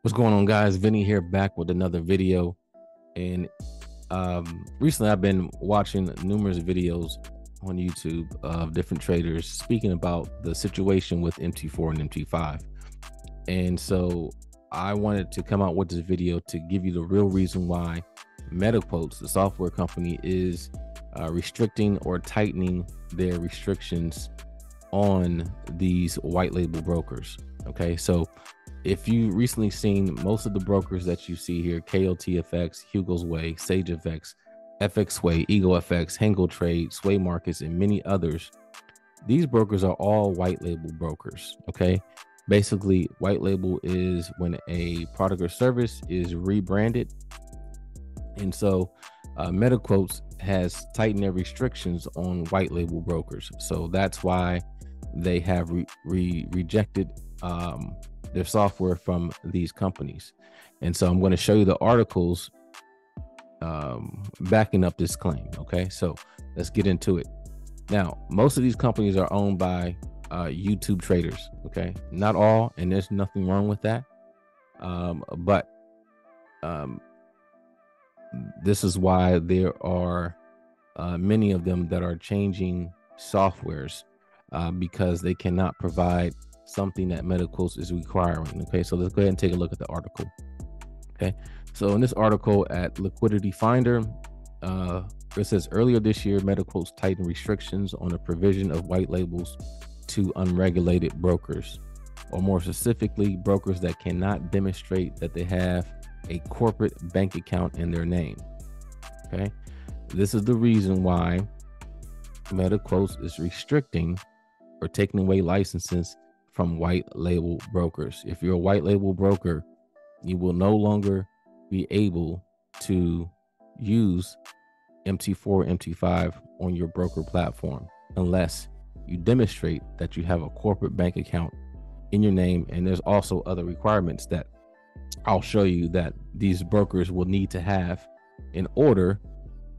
What's going on, guys? Vinny here, back with another video. And recently I've been watching numerous videos on YouTube of different traders speaking about the situation with MT4 and MT5. And so I wanted to come out with this video to give you the real reason why MetaQuotes, the software company, is restricting or tightening their restrictions on these white label brokers. Okay, so if you recently seen most of the brokers that you see here, KOTFX, Hugo's Way, SageFX, FXWay, EagleFX, Hengle Trade, Sway Markets, and many others, these brokers are all white label brokers. Okay, basically, white label is when a product or service is rebranded. And so MetaQuotes has tightened their restrictions on white label brokers. So that's why they have rejected their software from these companies. And so I'm going to show you the articles backing up this claim. Okay, so let's get into it. Now, most of these companies are owned by YouTube traders. Okay, not all, and there's nothing wrong with that. But this is why there are many of them that are changing softwares because they cannot provide something that MetaQuotes is requiring. Okay, so let's go ahead and take a look at the article. Okay, so in this article at Liquidity Finder, it says earlier this year, MetaQuotes tightened restrictions on the provision of white labels to unregulated brokers, or more specifically, brokers that cannot demonstrate that they have a corporate bank account in their name. Okay, this is the reason why MetaQuotes is restricting or taking away licenses from white label brokers. If you're a white label broker, you will no longer be able to use MT4, MT5 on your broker platform unless you demonstrate that you have a corporate bank account in your name. And there's also other requirements that I'll show you that these brokers will need to have in order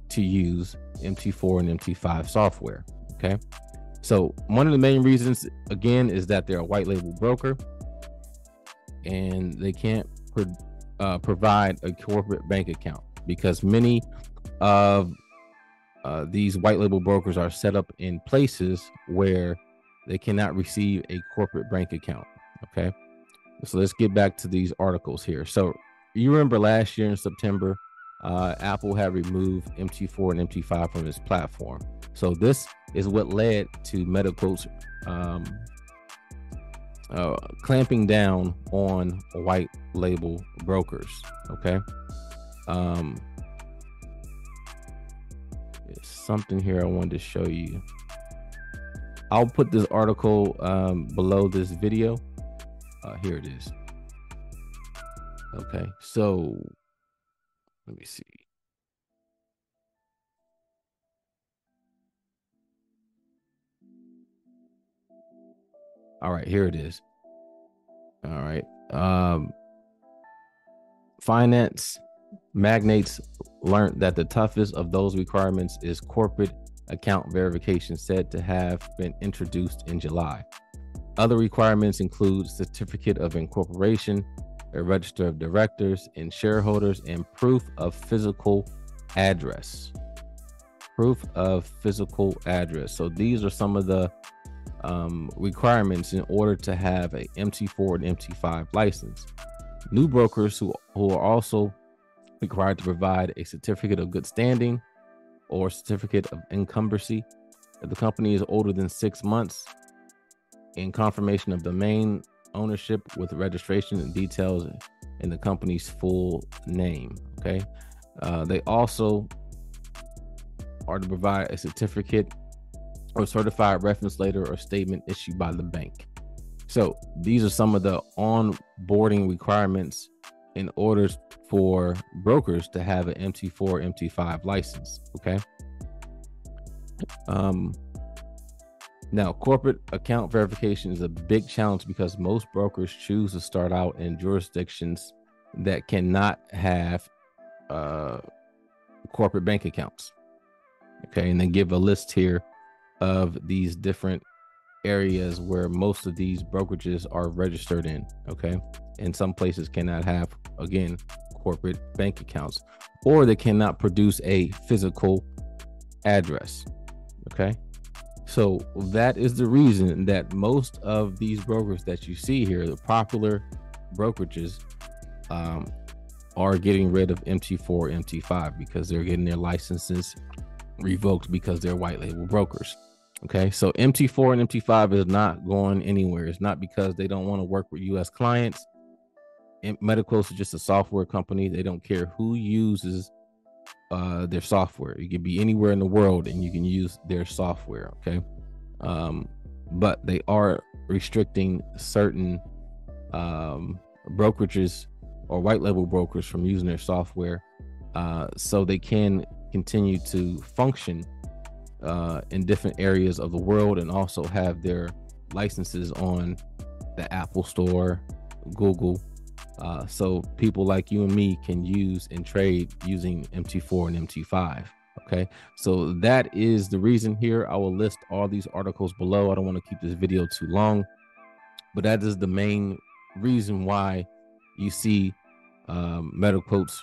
to use MT4 and MT5 software. Okay, so one of the main reasons, again, is that they're a white label broker and they can't provide a corporate bank account because many of these white label brokers are set up in places where they cannot receive a corporate bank account. Okay, so let's get back to these articles here. So you remember last year in September, Apple had removed MT4 and MT5 from its platform. So this is what led to MetaQuotes clamping down on white label brokers. Okay, there's something here I wanted to show you. I'll put this article below this video. Here it is. Okay, so let me see. All right, here it is. All right. Finance magnates learned that the toughest of those requirements is corporate account verification, said to have been introduced in July. Other requirements include certificate of incorporation, a register of directors and shareholders, and proof of physical address. Proof of physical address. So these are some of the requirements in order to have a MT4 and MT5 license. New brokers who are also required to provide a certificate of good standing or certificate of incumbency if the company is older than 6 months, and confirmation of domain ownership with registration and details in the company's full name. Okay, they also are to provide a certificate or certified reference letter or statement issued by the bank. So these are some of the onboarding requirements in order for brokers to have an MT4, MT5 license. Okay. Now, corporate account verification is a big challenge because most brokers choose to start out in jurisdictions that cannot have corporate bank accounts. Okay, and they give a list here of these different areas where most of these brokerages are registered in. Okay. And some places cannot have, again, corporate bank accounts, or they cannot produce a physical address. Okay. So that is the reason that most of these brokers that you see here, the popular brokerages, are getting rid of MT4, MT5, because they're getting their licenses revoked because they're white label brokers. Okay, so MT4 and MT5 is not going anywhere. It's not because they don't want to work with US clients. MediClose is just a software company. They don't care who uses their software. You can be anywhere in the world and you can use their software. Okay, but they are restricting certain brokerages or white label brokers from using their software, so they can continue to function in different areas of the world, and also have their licenses on the Apple Store, Google, so people like you and me can use and trade using MT4 and MT5. Okay, so that is the reason here. I will list all these articles below. I don't want to keep this video too long, but that is the main reason why you see MediQuotes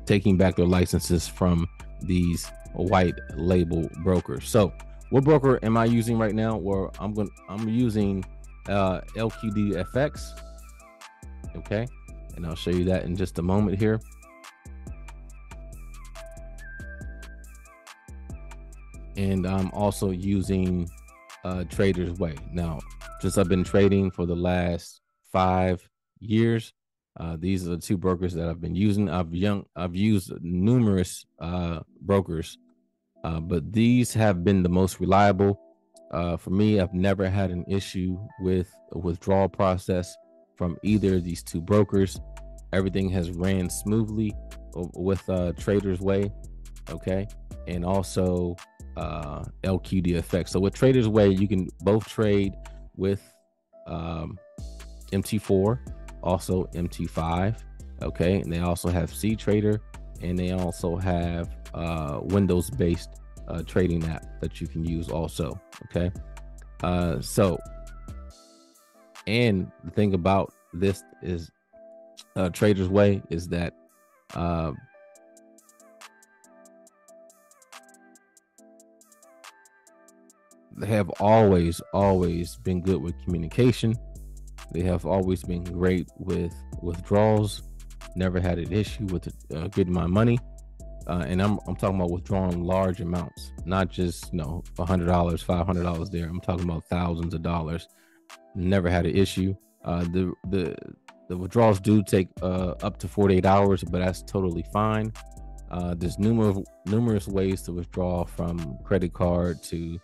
taking back their licenses from these white label brokers. So what broker am I using right now? Well, I'm using LQDFX. Okay, and I'll show you that in just a moment here. And I'm also using Traders Way. Now, since I've been trading for the last 5 years, these are the two brokers that I've been using. I've used numerous brokers, but these have been the most reliable. For me, I've never had an issue with a withdrawal process from either of these two brokers. Everything has ran smoothly with Traders Way. Okay, and also LQDFX. So with Traders Way, you can both trade with MT4, also MT5. Okay, and they also have CTrader, and they also have Windows-based trading app that you can use also. Okay, so, and the thing about this is Traders Way is that they have always been good with communication. They have always been great with withdrawals. Never had an issue with getting my money. And I'm talking about withdrawing large amounts, not just $100, $500 there. I'm talking about thousands of dollars. Never had an issue. The withdrawals do take up to 48 hours, but that's totally fine. There's numerous ways to withdraw, from credit card to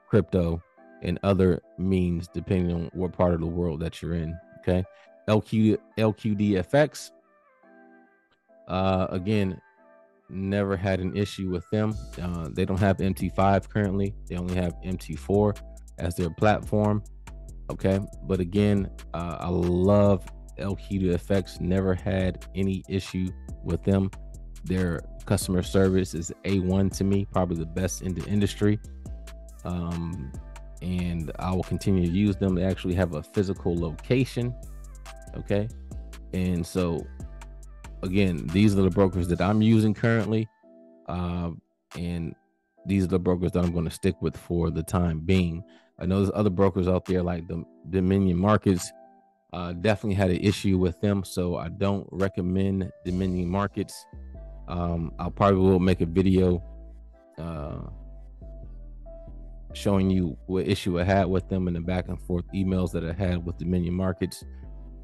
crypto and other means, depending on what part of the world that you're in. Okay, LQDFX, again, never had an issue with them. They don't have MT5 currently. They only have MT4 as their platform. Okay, but again, I love LQDFX. Never had any issue with them. Their customer service is A1 to me, probably the best in the industry. And I will continue to use them. They actually have a physical location. Okay, and so again, these are the brokers that I'm using currently, and these are the brokers that I'm going to stick with for the time being. I know there's other brokers out there like the Dominion Markets. Definitely had an issue with them, so I don't recommend Dominion Markets. I'll probably will make a video showing you what issue I had with them and the back and forth emails that I had with Dominion Markets.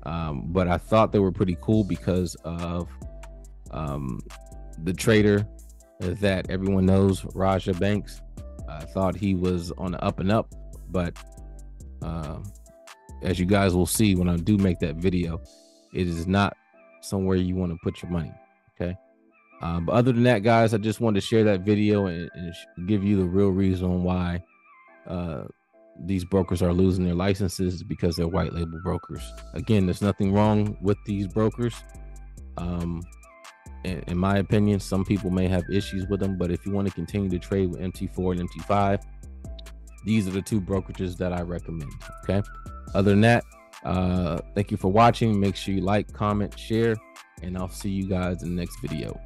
But I thought they were pretty cool because of the trader that everyone knows, Raja Banks. I thought he was on the up and up, but as you guys will see when I do make that video, it is not somewhere you want to put your money. Okay. But other than that, guys, I just wanted to share that video and give you the real reason why these brokers are losing their licenses, because they're white label brokers. Again, there's nothing wrong with these brokers. in my opinion, some people may have issues with them, but if you want to continue to trade with MT4 and MT5, these are the two brokerages that I recommend. Okay. Other than that, thank you for watching. Make sure you like, comment, share, and I'll see you guys in the next video.